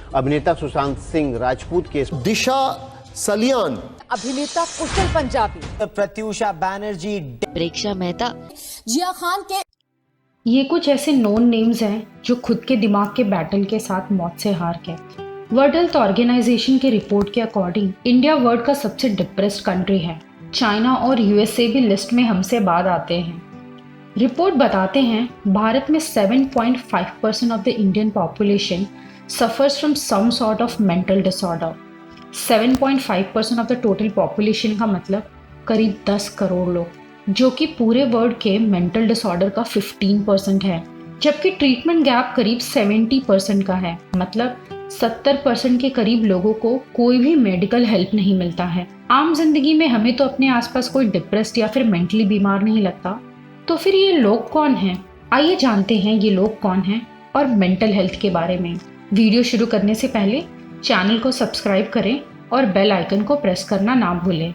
अभिनेता सुशांत सिंह राजपूत केस, दिशा सलियान, अभिनेता कुशल पंजाबी, प्रत्युषा बैनर्जी, प्रेक्षा मेहता, जिया खान के ये कुछ ऐसे नोन नेम्स हैं जो खुद के दिमाग के बैटल के साथ मौत से हार गए। वर्ल्ड हेल्थ ऑर्गेनाइजेशन की रिपोर्ट के अकॉर्डिंग इंडिया वर्ल्ड का सबसे डिप्रेस्ड कंट्री है। चाइना और यूएसए भी लिस्ट में हमसे बाद आते हैं। रिपोर्ट बताते हैं भारत में 7.5% of the Indian population suffers from some sort of mental disorder. 7.5% of the total population का मतलब करीब 10 करोड़ लोग, जो कि पूरे वर्ल्ड के मेंटल डिसऑर्डर का 15% है, जबकि ट्रीटमेंट गैप करीब 70% का है। मतलब 70% के करीब लोगों को कोई भी मेडिकल हेल्प नहीं मिलता है। आम जिंदगी में हमें तो अपने आसपास कोई डिप्रेस्ड या फिर मेंटली बीमार नहीं लगता, तो फिर ये लोग कौन हैं? आइए जानते हैं ये लोग कौन हैं और मेंटल हेल्थ के बारे में। वीडियो शुरू करने से पहले चैनल को सब्सक्राइब करें और बेल आइकन को प्रेस करना ना भूलें।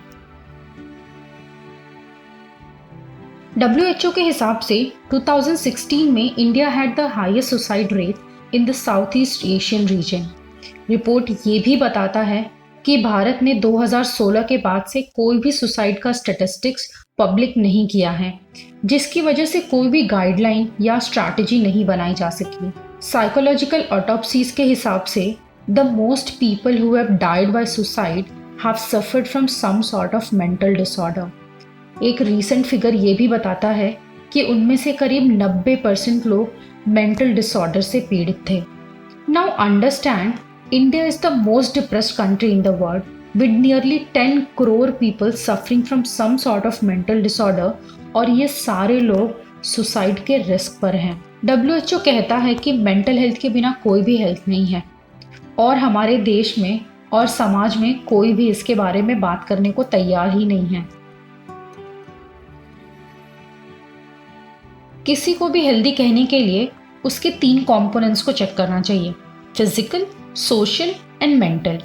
WHO के हिसाब से 2016 में India had the highest suicide rate in the south east Asian region. Report ये भी बताता है कि भारत ने 2016 के बाद से कोई भी सुसाइड का स्टैटिस्टिक्स पब्लिक नहीं किया है, जिसकी वजह से कोई भी गाइडलाइन या स्ट्रैटेजी नहीं बनाई जा सकी। साइकोलॉजिकल ऑटोप्सीज के हिसाब से the most people who have died by suicide have suffered from some sort of mental disorder. एक रीसेंट फिगर ये भी बताता है कि उनमें से करीब 90% लोग मेंटल डिसऑर्डर से पीड़ित थे। Now understand, India is the most depressed country in the world with nearly 10 crore people suffering from some sort of mental disorder, और ये सारे लोग सुसाइड के रिस्क पर हैं। WHO कहता है कि मेंटल हेल्थ के बिना कोई भी हेल्थ नहीं है, और हमारे देश में और समाज में कोई भी इसके बारे में बात करने को तैयार ही नहीं है। किसी को भी हेल्दी कहने के लिए उसके 3 कंपोनेंट्स को चेक करना चाहिए: फिजिकल, सोशल एंड मेंटल।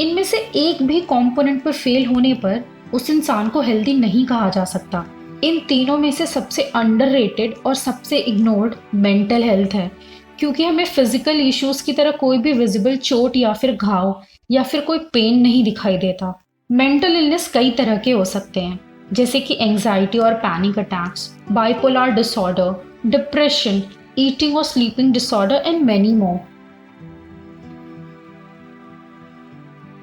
इनमें से एक भी कंपोनेंट पर फेल होने पर उस इंसान को हेल्दी नहीं कहा जा सकता। इन तीनों में से सबसे अंडररेटेड और सबसे इग्नोर्ड मेंटल हेल्थ है, क्योंकि हमें फिजिकल इश्यूज की तरह कोई भी विजिबल चोट या फिर घाव या फिर कोई पेन नहीं दिखाई देता। मेंटल इलनेस कई तरह के हो सकते हैं, जैसे कि एंजाइटी और panic attacks, bipolar disorder, depression, eating और sleeping disorder and many more.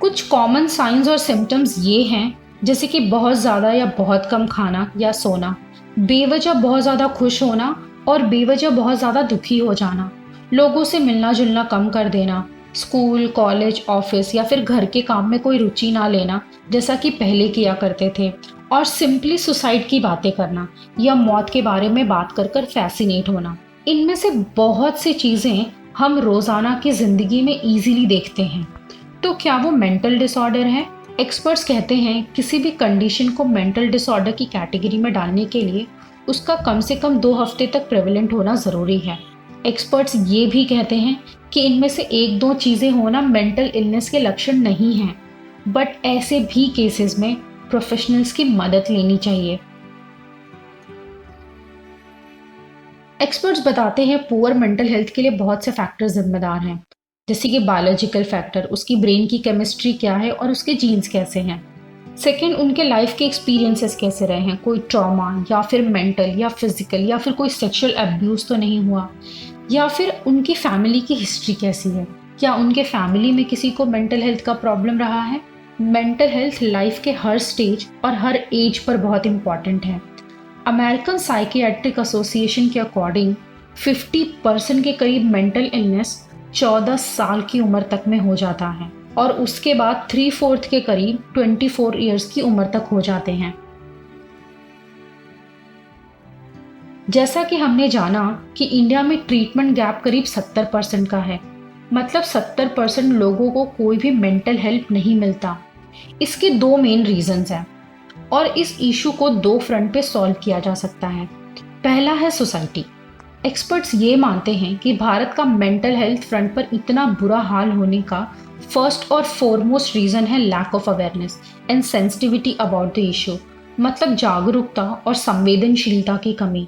कुछ कॉमन साइंस और सिम्टम्स ये हैं, जैसे कि बहुत ज़्यादा या बहुत कम खाना या सोना, बेवजह बहुत ज़्यादा खुश होना और बेवजह बहुत ज़्यादा दुखी हो जाना, लोगों से मिलना जुलना कम कर देना, स्कूल, कॉलेज, ऑफिस या फिर घर के काम में कोई रुचि ना लेना जैसा कि पहले किया करते थे, और सिंपली सुसाइड की बातें करना या मौत के बारे में बात कर कर फैसिनेट होना। इनमें से बहुत सी चीज़ें हम रोज़ाना की ज़िंदगी में इजीली देखते हैं। तो क्या वो मेंटल डिसऑर्डर है? एक्सपर्ट्स कहते हैं किसी भी कंडीशन को मेंटल डिसऑर्डर की कैटेगरी में डालने के लिए उसका कम से कम 2 हफ्ते तक प्रेवलेंट होना ज़रूरी है। एक्सपर्ट्स ये भी कहते हैं कि इनमें से 1-2 चीज़ें होना मेंटल इलनेस के लक्षण नहीं हैं, बट ऐसे भी केसेस में प्रोफेशनल्स की मदद लेनी चाहिए। एक्सपर्ट्स बताते हैं पुअर मेंटल हेल्थ के लिए बहुत से फैक्टर जिम्मेदार हैं, जैसे कि बायोलॉजिकल फैक्टर, उसकी ब्रेन की केमिस्ट्री क्या है और उसके जीन्स कैसे हैं। सेकंड, उनके लाइफ के एक्सपीरियंसेस कैसे रहे हैं, कोई ट्रॉमा या फिर मेंटल या फिजिकल या फिर कोई सेक्सुअल अब्यूज़ तो नहीं हुआ, या फिर उनकी फैमिली की हिस्ट्री कैसी है, क्या उनके फैमिली में किसी को मेंटल हेल्थ का प्रॉब्लम रहा है। मेंटल हेल्थ लाइफ के हर स्टेज और हर एज पर बहुत इंपॉर्टेंट है। अमेरिकन साइकियाट्रिक एसोसिएशन के अकॉर्डिंग 50% के करीब मेंटल इलनेस 14 साल की उम्र तक में हो जाता है, और उसके बाद 3/4 के करीब 24 ईयर्स की उम्र तक हो जाते हैं। जैसा कि हमने जाना कि इंडिया में ट्रीटमेंट गैप करीब 70% का है, मतलब 70% लोगों को कोई भी मेंटल हेल्प नहीं मिलता। इसके 2 मेन रीजंस हैं, और इस इशू को 2 फ्रंट पे सॉल्व किया जा सकता है। पहला है सोसाइटी। एक्सपर्ट्स ये मानते हैं कि भारत का मेंटल हेल्थ फ्रंट पर इतना बुरा हाल होने का फर्स्ट और फॉरमोस्ट रीज़न है lack of awareness and sensitivity about the issue, मतलब जागरूकता और संवेदनशीलता की कमी।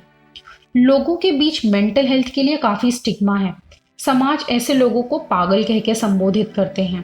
लोगों के बीच मेंटल हेल्थ के लिए काफ़ी स्टिग्मा है। समाज ऐसे लोगों को पागल कह के संबोधित करते हैं।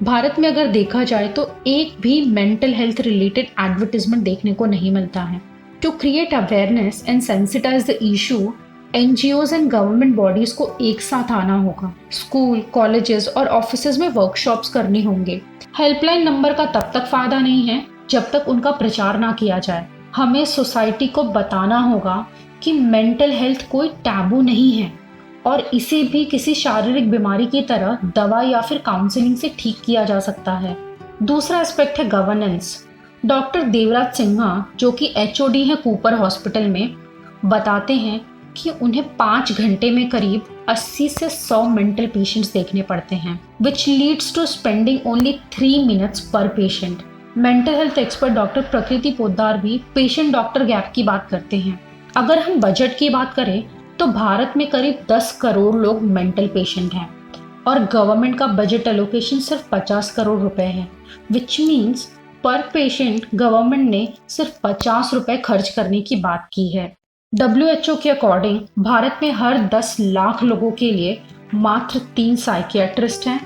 भारत में अगर देखा जाए तो एक भी मेंटल हेल्थ रिलेटेड एडवर्टाइजमेंट देखने को नहीं मिलता है। To create awareness and sensitize the issue, NGOs and government bodies को एक साथ आना होगा। स्कूल, कॉलेजेस और ऑफिसेज में वर्कशॉप्स करने होंगे। हेल्पलाइन नंबर का तब तक फायदा नहीं है जब तक उनका प्रचार ना किया जाए। हमें सोसाइटी को बताना होगा कि मेंटल हेल्थ कोई टैबू नहीं है और इसे भी किसी शारीरिक बीमारी की तरह दवा या फिर काउंसलिंग से ठीक किया जा सकता है। दूसरा एस्पेक्ट है गवर्नेंस। डॉक्टर देवराज सिन्हा, जो कि एचओडी है कूपर हॉस्पिटल में, बताते हैं कि उन्हें 5 घंटे में करीब 80 से 100 मेंटल पेशेंट्स देखने पड़ते हैं, which leads to spending only 3 minutes पर patient. Mental health expert doctor Prakriti Poddar भी पेशेंट डॉक्टर गैप की बात करते हैं। अगर हम बजट की बात करें तो भारत में करीब 10 करोड़ लोग मेंटल पेशेंट हैं और गवर्नमेंट का बजट एलोकेशन सिर्फ 50 करोड़ रुपए है, विच मीन्स पर पेशेंट गवर्नमेंट ने सिर्फ 50 रुपए खर्च करने की बात की है। WHO के अकॉर्डिंग भारत में हर 10 लाख लोगों के लिए मात्र 3 साइकियाट्रिस्ट हैं,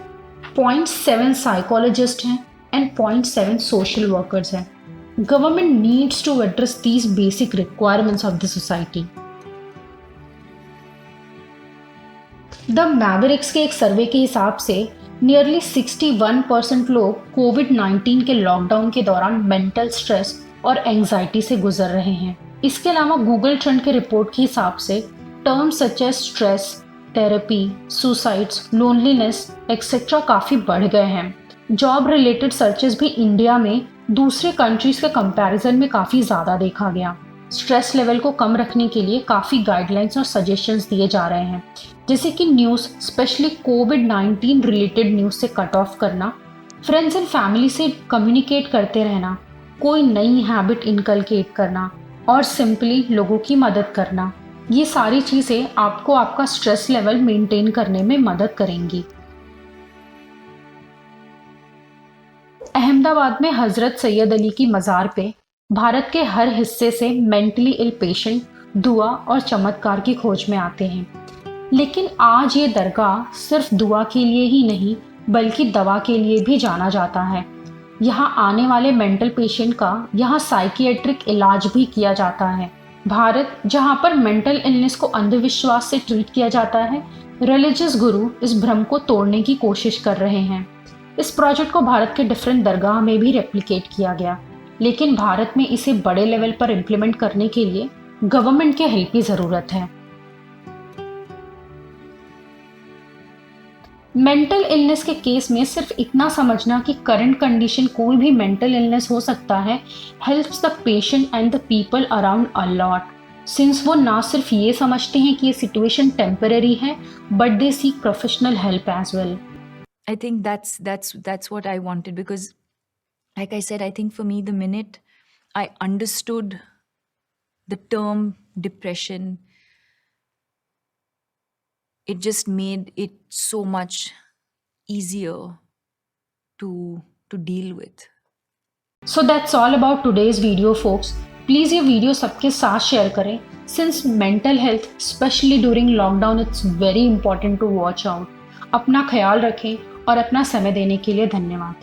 0.7 साइकोलॉजिस्ट हैं एंड 0.7 सोशल वर्कर्स हैं। Government needs to address these basic requirements of the society. The mavericks के एक सर्वे के हिसाब से नियरली 61% लोग कोविड-19 के लॉकडाउन के दौरान मेंटल स्ट्रेस और एंजाइटी से गुजर रहे हैं। इसके अलावा गूगल ट्रेंड के रिपोर्ट के हिसाब से terms such as stress, therapy, suicides, loneliness etcetera काफ़ी बढ़ गए हैं। जॉब रिलेटेड सर्चेस भी इंडिया में दूसरे कंट्रीज के कंपैरिजन में काफ़ी ज़्यादा देखा गया। स्ट्रेस लेवल को कम रखने के लिए काफ़ी गाइडलाइंस और सजेशंस दिए जा रहे हैं, जैसे कि न्यूज़, स्पेशली कोविड-19 रिलेटेड न्यूज़ से कट ऑफ करना, फ्रेंड्स एंड फैमिली से कम्युनिकेट करते रहना, कोई नई हैबिट इनकलकेट करना और सिंपली लोगों की मदद करना। ये सारी चीज़ें आपको आपका स्ट्रेस लेवल मेंटेन करने में मदद करेंगी। अहमदाबाद में हजरत सैयद अली की मज़ार पे भारत के हर हिस्से से मेंटली इल पेशेंट दुआ और चमत्कार की खोज में आते हैं, लेकिन आज ये दरगाह सिर्फ दुआ के लिए ही नहीं बल्कि दवा के लिए भी जाना जाता है। यहाँ आने वाले मेंटल पेशेंट का यहाँ साइकियाट्रिक इलाज भी किया जाता है। भारत, जहाँ पर मेंटल इलनेस को अंधविश्वास से ट्रीट किया जाता है, रिलीजियस गुरु इस भ्रम को तोड़ने की कोशिश कर रहे हैं। इस प्रोजेक्ट को भारत के डिफरेंट दरगाह में भी रेप्लिकेट किया गया, लेकिन भारत में इसे बड़े लेवल पर इम्प्लीमेंट करने के लिए गवर्नमेंट के हेल्प की ज़रूरत है। मेंटल इलनेस के केस में सिर्फ इतना समझना कि करंट कंडीशन कोई भी मेंटल इलनेस हो सकता है helps the patient and the people around a lot, since वो ना सिर्फ ये समझते हैं कि ये सिचुएशन टेम्पररी है but they seek professional help as well. I think that's what I wanted, because like I said, I think for me, the minute I understood the term depression, it just made it so much easier to deal with. So that's all about today's video, folks. Please ये video सबके साथ share करें, since mental health, especially during lockdown, it's very important to watch out. अपना ख्याल रखें और अपना समय देने के लिए धन्यवाद।